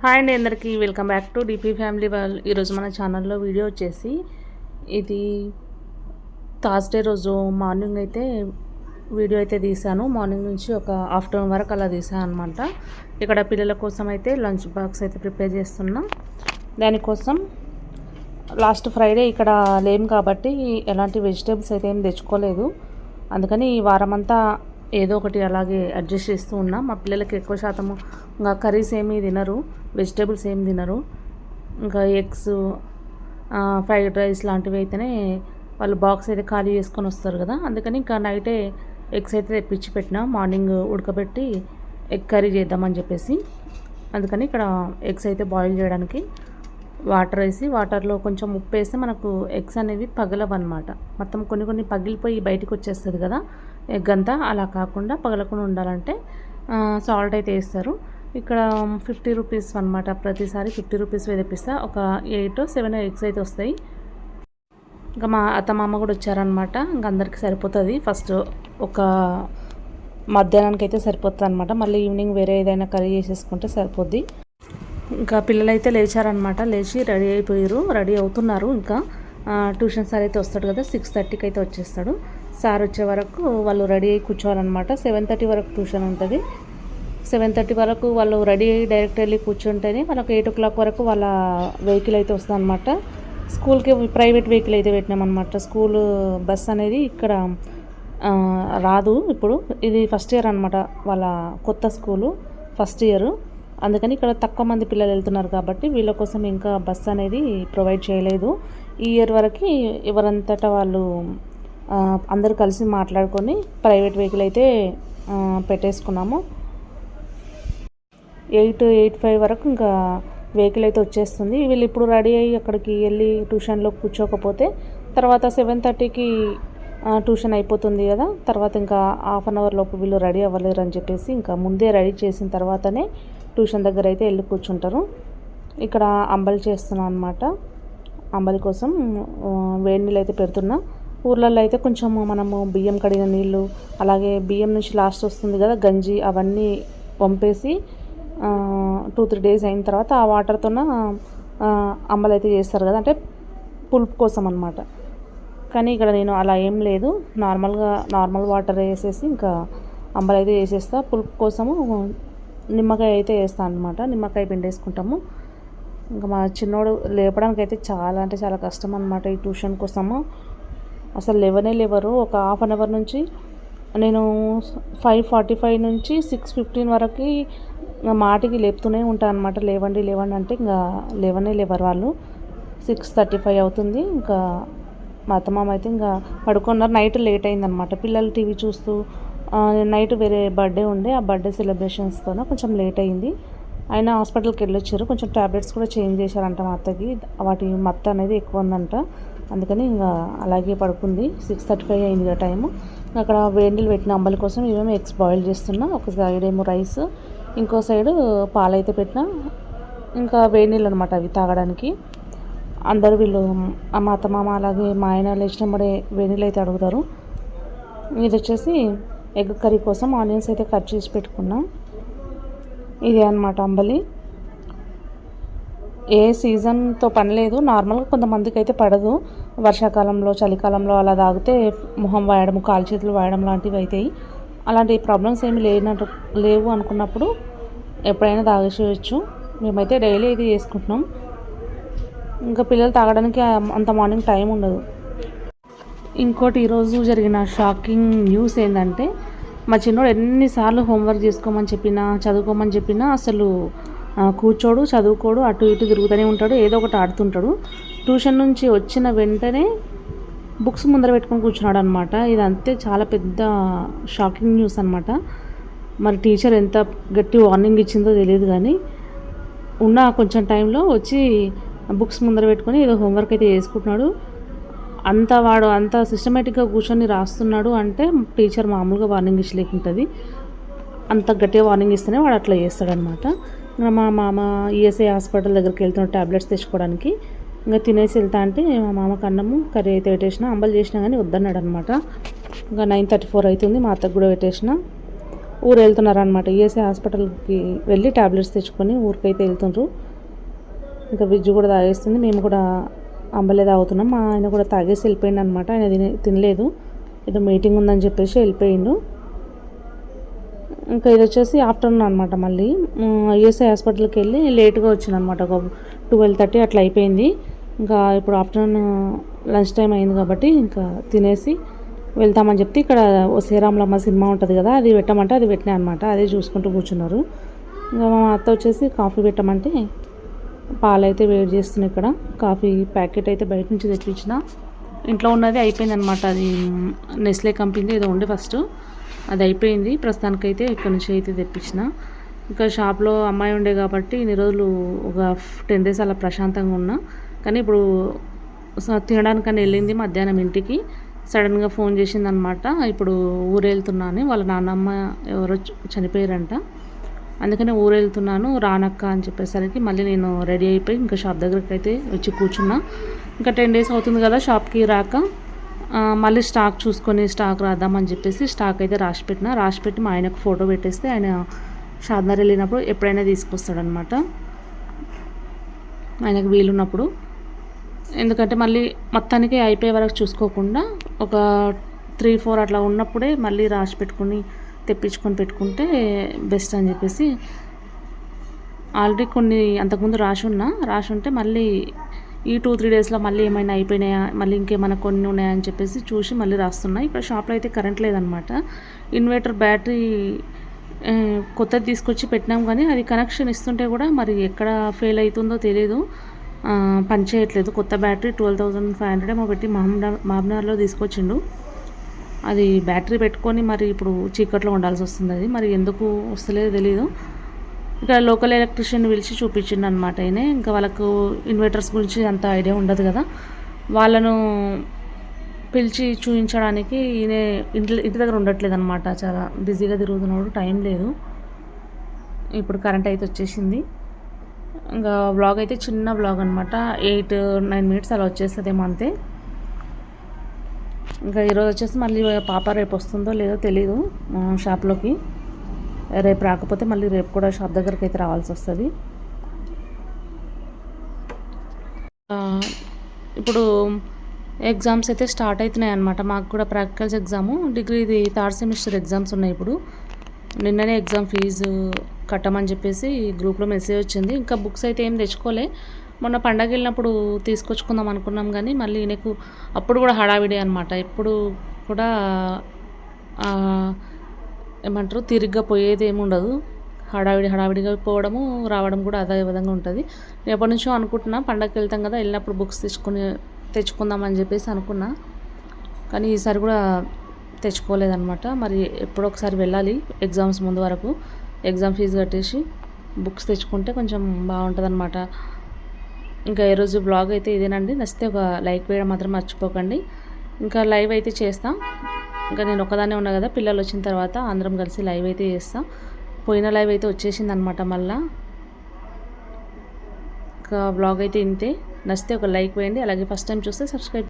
Hi అండి, అందరికీ welcome back to DP family వాళ్ళు. ఈరోజు మన ఛానల్లో వీడియో వచ్చేసి ఇది థర్స్డే రోజు మార్నింగ్ అయితే వీడియో అయితే తీసాను. మార్నింగ్ నుంచి ఒక ఆఫ్టర్నూన్ వరకు అలా తీసాను అనమాట. ఇక్కడ పిల్లల కోసం అయితే లంచ్ బాక్స్ అయితే ప్రిపేర్ చేస్తున్నా. దానికోసం లాస్ట్ ఫ్రైడే ఇక్కడ లేము కాబట్టి ఎలాంటి వెజిటేబుల్స్ అయితే ఏం తెచ్చుకోలేదు. అందుకని ఈ వారమంతా ఏదో ఒకటి అలాగే అడ్జస్ట్ చేస్తూ ఉన్నాం. మా పిల్లలకి ఎక్కువ శాతము ఇంకా కర్రీస్ ఏమీ తినరు, వెజిటేబుల్స్ ఏమి తినరు. ఇంకా ఎగ్స్, ఫ్రైడ్ రైస్ లాంటివి అయితేనే వాళ్ళు బాక్స్ అయితే ఖాళీ చేసుకొని వస్తారు కదా. అందుకని ఇంకా నైటే ఎగ్స్ అయితే తెప్పించి పెట్టినా, మార్నింగ్ ఉడకబెట్టి ఎగ్ కర్రీ చేద్దామని చెప్పేసి. అందుకని ఇక్కడ ఎగ్స్ అయితే బాయిల్ చేయడానికి వాటర్ వేసి, వాటర్లో కొంచెం ఉప్పు వేస్తే మనకు ఎగ్స్ అనేవి పగలవన్నమాట. మొత్తం కొన్ని పగిలిపోయి బయటకు వచ్చేస్తుంది కదా ఎగ్ అంతా. అలా కాకుండా పగలకుండా ఉండాలంటే సాల్ట్ అయితే వేస్తారు. ఇక్కడ 50 రూపీస్ అనమాట. ప్రతిసారి 50 రూపీస్ తెప్పిస్తా. ఒక 8-7 ఎగ్స్ అయితే వస్తాయి. ఇంకా మా అత్తమామ కూడా వచ్చారనమాట. ఇంకా అందరికీ సరిపోతుంది. ఫస్ట్ ఒక మధ్యాహ్నానికి అయితే సరిపోతుంది అనమాట. మళ్ళీ ఈవినింగ్ వేరే ఏదైనా కర్రీ చేసేసుకుంటే సరిపోద్ది. ఇంకా పిల్లలైతే లేచారనమాట. లేచి రెడీ అయిపోయారు, రెడీ అవుతున్నారు. ఇంకా ట్యూషన్ సార్ అయితే వస్తాడు కదా, 6:30కి అయితే వచ్చేస్తాడు. సార్ వచ్చే వరకు వాళ్ళు రెడీ అయ్యి కూర్చోవాలన్నమాట. 7:30 వరకు ట్యూషన్ ఉంటుంది. 7:30 వరకు వాళ్ళు రెడీ అయ్యి డైరెక్ట్ వెళ్ళి కూర్చుంటేనే వాళ్ళకి 8 o'clock వరకు వాళ్ళ వెహికల్ అయితే వస్తుంది అనమాట. స్కూల్కి ప్రైవేట్ వెహికల్ అయితే పెట్టినామన్నమాట. స్కూల్ బస్ అనేది ఇక్కడ రాదు ఇప్పుడు. ఇది ఫస్ట్ ఇయర్ అనమాట, వాళ్ళ కొత్త స్కూలు ఫస్ట్ ఇయర్. అందుకని ఇక్కడ తక్కువ మంది పిల్లలు వెళ్తున్నారు కాబట్టి వీళ్ళ కోసం ఇంకా బస్ అనేది ప్రొవైడ్ చేయలేదు. ఈ ఇయర్ వరకు ఎవరంతటా వాళ్ళు అందరూ కలిసి మాట్లాడుకొని ప్రైవేట్ వెహికల్ అయితే పెట్టేసుకున్నాము. 8-8:05 వరకు ఇంకా వెహికల్ అయితే వచ్చేస్తుంది. వీళ్ళు ఇప్పుడు రెడీ అయ్యి అక్కడికి వెళ్ళి ట్యూషన్లో కూర్చోకపోతే తర్వాత 7:30కి ట్యూషన్ అయిపోతుంది కదా. తర్వాత ఇంకా హాఫ్ అన్ అవర్ లోపు వీళ్ళు రెడీ అవ్వలేరు అని చెప్పేసి ఇంకా ముందే రెడీ చేసిన తర్వాతనే ట్యూషన్ దగ్గర అయితే వెళ్ళి కూర్చుంటారు. ఇక్కడ అంబలి చేస్తున్నాను అనమాట. అంబలి కోసం వేడి నీళ్ళు అయితే పెడుతున్నా. ఊర్లలో అయితే కొంచెం మనము బియ్యం కడిగిన నీళ్ళు, అలాగే బియ్యం నుంచి లాస్ట్ వస్తుంది కదా గంజి, అవన్నీ వంపేసి 2-3 days అయిన తర్వాత ఆ వాటర్తోన అంబలి అయితే చేస్తారు కదా, అంటే పులుపు కోసం అనమాట. కానీ ఇక్కడ నేను అలా ఏం లేదు, నార్మల్ వాటర్ వేసేసి ఇంకా అంబలి అయితే వేసేస్తా. పులుపు కోసము నిమ్మకాయ అయితే వేస్తాను అనమాట. నిమ్మకాయ పిండేసుకుంటాము. ఇంకా మా చిన్నోడు లేపడానికి అయితే చాలా అంటే చాలా కష్టం అనమాట. ఈ ట్యూషన్ కోసము అసలు లేవరు. ఒక హాఫ్ అన్ అవర్ నుంచి నేను 5:45 నుంచి 6:15 వరకు మాటికి లేపుతూనే ఉంటాను అనమాట. లేవండి అంటే ఇంకా లేవరు వాళ్ళు. 6:35 అవుతుంది. ఇంకా మా అత్తమామ అయితే ఇంకా పడుకున్నారు. నైట్ లేట్ అయిందనమాట. పిల్లలు టీవీ చూస్తూ నైట్ వేరే బర్త్డే ఉండే, ఆ బర్త్డే సెలబ్రేషన్స్తో కొంచెం లేట్ అయింది. అయినా హాస్పిటల్కి వెళ్ళొచ్చారు. కొంచెం ట్యాబ్లెట్స్ కూడా చేంజ్ చేశారంట మా అత్తకి. వాటి మత్త అనేది ఎక్కువ ఉందంట. అందుకని ఇంకా అలాగే పడుకుంది. 6:35 అయింది కదా టైము. అక్కడ వేడినీళ్ళు పెట్టిన అంబలి కోసం ఇవేమో ఎగ్స్ బాయిల్ చేస్తున్నా. ఒక సైడ్ ఏమో రైస్, ఇంకో సైడు పాలైతే పెట్టినా. ఇంకా వేడినీళ్ళు అనమాట అవి తాగడానికి. అందరూ వీళ్ళు మా అత్తమామ అలాగే మా ఆయన లేచినప్పుడే వేడినీళ్ళు అయితే అడుగుతారు. ఇది వచ్చేసి ఎగ్ కర్రీ కోసం ఆనియన్స్ అయితే కట్ చేసి పెట్టుకున్నాం. ఇదే అనమాట అంబలి. ఏ సీజన్తో పని లేదు. నార్మల్గా కొంతమందికి అయితే పడదు. వర్షాకాలంలో, చలికాలంలో అలా తాగితే మొహం వాయడం, కాలు చేతులు వాయడం లాంటివి అవుతాయి. అలాంటి ప్రాబ్లమ్స్ ఏమి లేవు అనుకున్నప్పుడు ఎప్పుడైనా తాగేసేయచ్చు. మేమైతే డైలీ ఇది చేసుకుంటున్నాం. ఇంకా పిల్లలు తాగడానికి అంత మార్నింగ్ టైం ఉండదు. ఇంకోటి ఈరోజు జరిగిన షాకింగ్ న్యూస్ ఏంటంటే, మా చిన్నోడు ఎన్నిసార్లు హోంవర్క్ చేసుకోమని చెప్పినా, చదువుకోమని చెప్పినా అసలు కూర్చోడు, చదువుకోడు, అటు ఇటు తిరుగుతూనే ఉంటాడు, ఏదో ఒకటి ఆడుతుంటాడు. ట్యూషన్ నుంచి వచ్చిన వెంటనే బుక్స్ ముందర పెట్టుకొని కూర్చున్నాడు అనమాట. ఇదంతే చాలా పెద్ద షాకింగ్ న్యూస్ అనమాట. మరి టీచర్ ఎంత గట్టి వార్నింగ్ ఇచ్చిందో తెలియదు, కానీ ఉన్న కొంచెం టైంలో వచ్చి బుక్స్ ముందర పెట్టుకొని ఏదో హోంవర్క్ అయితే చేసుకుంటున్నాడు. వాడు అంత సిస్టమేటిక్గా కూర్చొని రాస్తున్నాడు అంటే టీచర్ మామూలుగా వార్నింగ్ ఇచ్చలేకుంటుంది. అంత గట్టిగా వార్నింగ్ ఇస్తేనే వాడు అట్లా చేస్తాడనమాట. ఇంకా మా మామ ఈఎస్ఐ హాస్పిటల్ దగ్గరికి వెళ్తున్నాడు ట్యాబ్లెట్స్ తెచ్చుకోవడానికి. ఇంకా తినేసి వెళ్తా అంటే మా మామకు అన్నము కర్రీ అయితే పెట్టేసిన, అంబలి చేసినా కానీ వద్దన్నాడు అనమాట. ఇంకా 9:34 అవుతుంది. మా అత్తకు కూడా పెట్టేసిన. ఊరు వెళ్తున్నారు అనమాట. ఈఎస్ఐ హాస్పిటల్కి వెళ్ళి ట్యాబ్లెట్స్ తెచ్చుకొని ఊరికైతే వెళ్తుండ్రు. ఇంకా విజ్జు కూడా తాగేస్తుంది, మేము కూడా అంబలే తాగుతున్నాం. మా ఆయన కూడా తాగేసి వెళ్ళిపోయిండు అనమాట. ఆయన తినలేదు, ఏదో మీటింగ్ ఉందని చెప్పేసి వెళ్ళిపోయిండు. ఇంకా ఇది వచ్చేసి ఆఫ్టర్నూన్ అనమాట. మళ్ళీ ఈఎస్ఐ హాస్పిటల్కి వెళ్ళి లేట్గా వచ్చింది అనమాట, ఒక 12:30 అట్లా అయిపోయింది. ఇంకా ఇప్పుడు ఆఫ్టర్నూన్ లంచ్ టైం అయింది కాబట్టి ఇంకా తినేసి వెళ్తామని చెప్తే ఇక్కడ ఓ శ్రీరాములమ్మ సినిమా ఉంటుంది కదా, అది పెట్టమంటే అది పెట్టినా అనమాట. అదే చూసుకుంటూ కూర్చున్నారు. ఇంకా మా అత్త వచ్చేసి కాఫీ పెట్టమంటే పాలైతే వేడి చేస్తున్నాయి. ఇక్కడ కాఫీ ప్యాకెట్ అయితే బయట నుంచి తెప్పించిన, ఇంట్లో ఉన్నది అయిపోయింది అనమాట. అది నెస్లే కంపెనీ ఏదో ఉండే ఫస్ట్, అది అయిపోయింది. ప్రస్తుతానికైతే ఇక్కడ నుంచి అయితే తెప్పించిన. ఇంకా షాప్లో అమ్మాయి ఉండే కాబట్టి ఇన్ని రోజులు ఒక 10 days అలా ప్రశాంతంగా ఉన్నా. కానీ ఇప్పుడు తినడానికని వెళ్ళింది మధ్యాహ్నం ఇంటికి. సడన్గా ఫోన్ చేసింది అనమాట, ఇప్పుడు ఊరు వెళ్తున్నాను, వాళ్ళ నాన్నమ్మ ఎవరో చనిపోయారంట, అందుకనే ఊరు వెళ్తున్నాను రానక్క అని చెప్పేసరికి మళ్ళీ నేను రెడీ అయిపోయి ఇంకా షాప్ దగ్గరికి అయితే వచ్చి కూర్చున్నా. ఇంకా 10 days అవుతుంది కదా షాప్కి రాక, మళ్ళీ స్టాక్ చూసుకొని స్టాక్ రాద్దామని చెప్పేసి స్టాక్ అయితే రాసిపెట్టి మా ఆయనకు ఫోటో పెట్టేస్తే ఆయన షాద్నగర్ వెళ్ళినప్పుడు ఎప్పుడైనా తీసుకొస్తాడనమాట, ఆయనకు వీలున్నప్పుడు. ఎందుకంటే మళ్ళీ మొత్తానికి అయిపోయే వరకు చూసుకోకుండా ఒక 3-4 అట్లా ఉన్నప్పుడే మళ్ళీ రాసి పెట్టుకొని తెప్పించుకొని పెట్టుకుంటే బెస్ట్ అని చెప్పేసి. ఆల్రెడీ కొన్ని అంతకుముందు రాసి ఉంటే మళ్ళీ ఈ 2-3 daysలో మళ్ళీ ఏమైనా అయిపోయినాయా, మళ్ళీ ఇంకేమైనా కొన్ని ఉన్నాయా అని చెప్పేసి చూసి మళ్ళీ రాస్తున్నాయి. ఇక్కడ షాప్లో అయితే కరెంట్ లేదనమాట. ఇన్వర్టర్ బ్యాటరీ కొత్తది తీసుకొచ్చి పెట్టినాం, కానీ అది కనెక్షన్ ఇస్తుంటే కూడా మరి ఎక్కడ ఫెయిల్ అవుతుందో తెలియదు, పని చేయట్లేదు. కొత్త బ్యాటరీ 12,500 ఏమో పెట్టి మహబూబ్నగర్లో తీసుకొచ్చిండు. అది బ్యాటరీ పెట్టుకొని మరి ఇప్పుడు చీకట్లో ఉండాల్సి వస్తుంది. అది మరి ఎందుకు వస్తలేదో తెలియదు. ఇక్కడ లోకల్ ఎలక్ట్రీషియన్ పిలిచి చూపించిండు అనమాట ఆయనే. ఇంకా వాళ్ళకు ఇన్వర్టర్స్ గురించి అంత ఐడియా ఉండదు కదా, వాళ్ళను పిలిచి చూపించడానికి ఈయన ఇంటి దగ్గర ఉండట్లేదు అనమాట, చాలా బిజీగా తిరుగుతున్నాడు, టైం లేదు. ఇప్పుడు కరెంట్ అయితే వచ్చేసింది. ఇంకా వ్లాగ్ అయితే చిన్న వ్లాగ్ అనమాట, 8-9 minutes అలా వచ్చేస్తుందేమో అంతే. ఇంకా ఈరోజు వచ్చేసి మళ్ళీ పాప రేపు వస్తుందో లేదో తెలీదు షాప్లోకి. రేపు రాకపోతే మళ్ళీ రేపు కూడా షాప్ దగ్గరికి అయితే రావాల్సి వస్తుంది. ఇప్పుడు ఎగ్జామ్స్ అయితే స్టార్ట్ అవుతున్నాయి అనమాట. మాకు కూడా ప్రాక్టికల్స్ ఎగ్జాము, డిగ్రీది 3rd semester ఎగ్జామ్స్ ఉన్నాయి. ఇప్పుడు నిన్ననే ఎగ్జామ్ ఫీజు కట్టమని చెప్పేసి గ్రూప్లో మెసేజ్ వచ్చింది. ఇంకా బుక్స్ అయితే ఏం తెచ్చుకోలే, మొన్న పండగ వెళ్ళినప్పుడు తీసుకొచ్చుకుందాం అనుకున్నాం, కానీ మళ్ళీ నీకు అప్పుడు కూడా హడావిడి అనమాట. ఎప్పుడు కూడా ఏమంటారు తిరిగ్గా పోయేది ఏమి ఉండదు, హడావిడిగా పోవడము రావడం కూడా అదే విధంగా ఉంటుంది. ఎప్పటి నుంచో అనుకుంటున్నా పండగకి వెళ్తాం కదా, వెళ్ళినప్పుడు బుక్స్ తెచ్చుకుందామని చెప్పేసి అనుకున్నా, కానీ ఈసారి కూడా తెచ్చుకోలేదన్నమాట. మరి ఎప్పుడో ఒకసారి వెళ్ళాలి ఎగ్జామ్స్ ముందు వరకు, ఎగ్జామ్ ఫీజు కట్టేసి బుక్స్ తెచ్చుకుంటే కొంచెం బాగుంటుంది అనమాట. ఇంకా ఈరోజు బ్లాగ్ అయితే ఇదేనండి. నచ్చితే ఒక లైక్ వేయడం మాత్రం మర్చిపోకండి. ఇంకా లైవ్ అయితే చేస్తాం. ఇంకా నేను ఒకదాన్నే ఉన్నా కదా, పిల్లలు వచ్చిన తర్వాత అందరం కలిసి లైవ్ అయితే చేస్తాం. పోయిన లైవ్ అయితే వచ్చేసింది అనమాట మళ్ళీ. ఇంకా బ్లాగ్ అయితే ఇంతే. నచ్చితే ఒక లైక్ వేయండి, అలాగే ఫస్ట్ టైం చూస్తే సబ్స్క్రైబ్